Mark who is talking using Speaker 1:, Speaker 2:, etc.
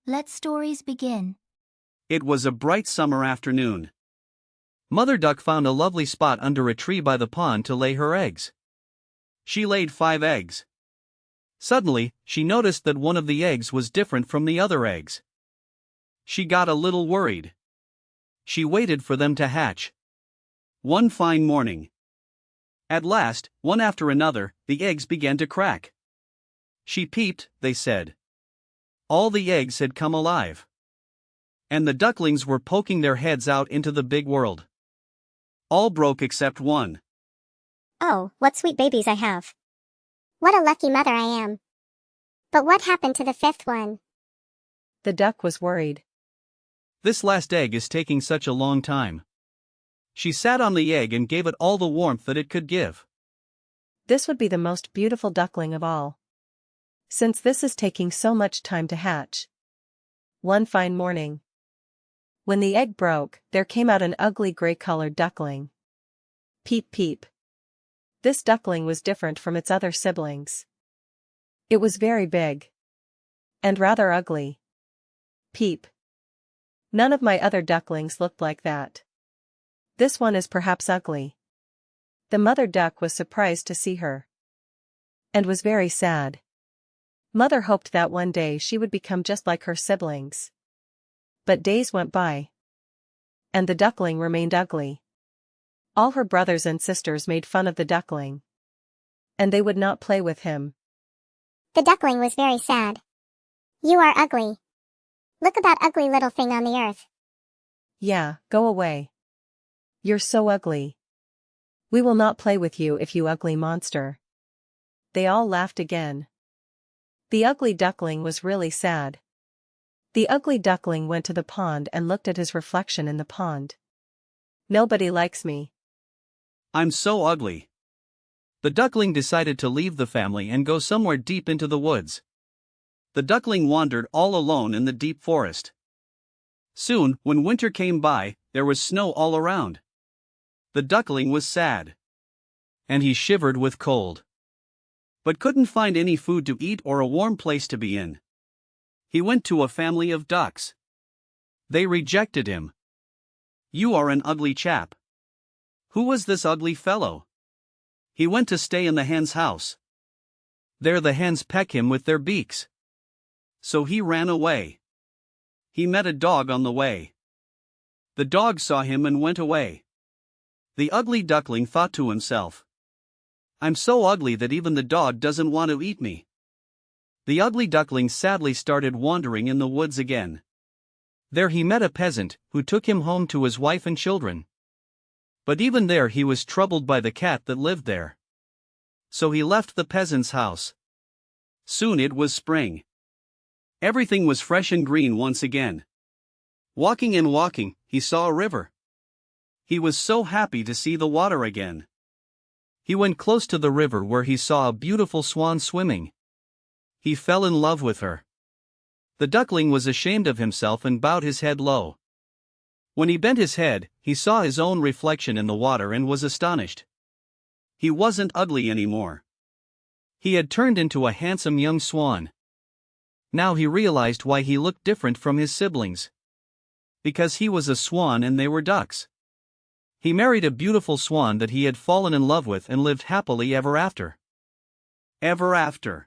Speaker 1: Let stories begin.
Speaker 2: It was a bright summer afternoon. Mother Duck found a lovely spot under a tree by the pond to lay her eggs. She laid 5 eggs. Suddenly, she noticed that one of the eggs was different from the other eggs. She got a little worried. She waited for them to hatch. One fine morning. At last, one after another, the eggs began to crack. She peeped, they said. All the eggs had come alive. And the ducklings were poking their heads out into the big world. All broke except one.
Speaker 3: Oh, what sweet babies I have. What a lucky mother I am. But what happened to the 5th one?
Speaker 4: The duck was worried.
Speaker 2: This last egg is taking such a long time. She sat on the egg and gave it all the warmth that it could give.
Speaker 4: This would be the most beautiful duckling of all. Since this is taking so much time to hatch. One fine morning, when the egg broke, there came out an ugly gray-colored duckling. Peep peep. This duckling was different from its other siblings. It was very big. And rather ugly. Peep. None of my other ducklings looked like that. This one is perhaps ugly. The mother duck was surprised to see her. And was very sad. Mother hoped that one day she would become just like her siblings. But days went by. And the duckling remained ugly. All her brothers and sisters made fun of the duckling. And they would not play with him.
Speaker 3: The duckling was very sad. You are ugly. Look at that ugly little thing on the earth.
Speaker 4: Yeah, go away. You're so ugly. We will not play with you if you ugly monster. They all laughed again. The ugly duckling was really sad. The ugly duckling went to the pond and looked at his reflection in the pond. Nobody likes me.
Speaker 2: I'm so ugly. The duckling decided to leave the family and go somewhere deep into the woods. The duckling wandered all alone in the deep forest. Soon, when winter came by, there was snow all around. The duckling was sad. And he shivered with cold. But couldn't find any food to eat or a warm place to be in. He went to a family of ducks. They rejected him. You are an ugly chap. Who was this ugly fellow? He went to stay in the hen's house. There the hens peck him with their beaks. So he ran away. He met a dog on the way. The dog saw him and went away. The ugly duckling thought to himself, I'm so ugly that even the dog doesn't want to eat me. The ugly duckling sadly started wandering in the woods again. There he met a peasant, who took him home to his wife and children. But even there he was troubled by the cat that lived there. So he left the peasant's house. Soon it was spring. Everything was fresh and green once again. Walking and walking, he saw a river. He was so happy to see the water again. He went close to the river where he saw a beautiful swan swimming. He fell in love with her. The duckling was ashamed of himself and bowed his head low. When he bent his head, he saw his own reflection in the water and was astonished. He wasn't ugly anymore. He had turned into a handsome young swan. Now he realized why he looked different from his siblings. Because he was a swan and they were ducks. He married a beautiful swan that he had fallen in love with and lived happily ever after. Ever after.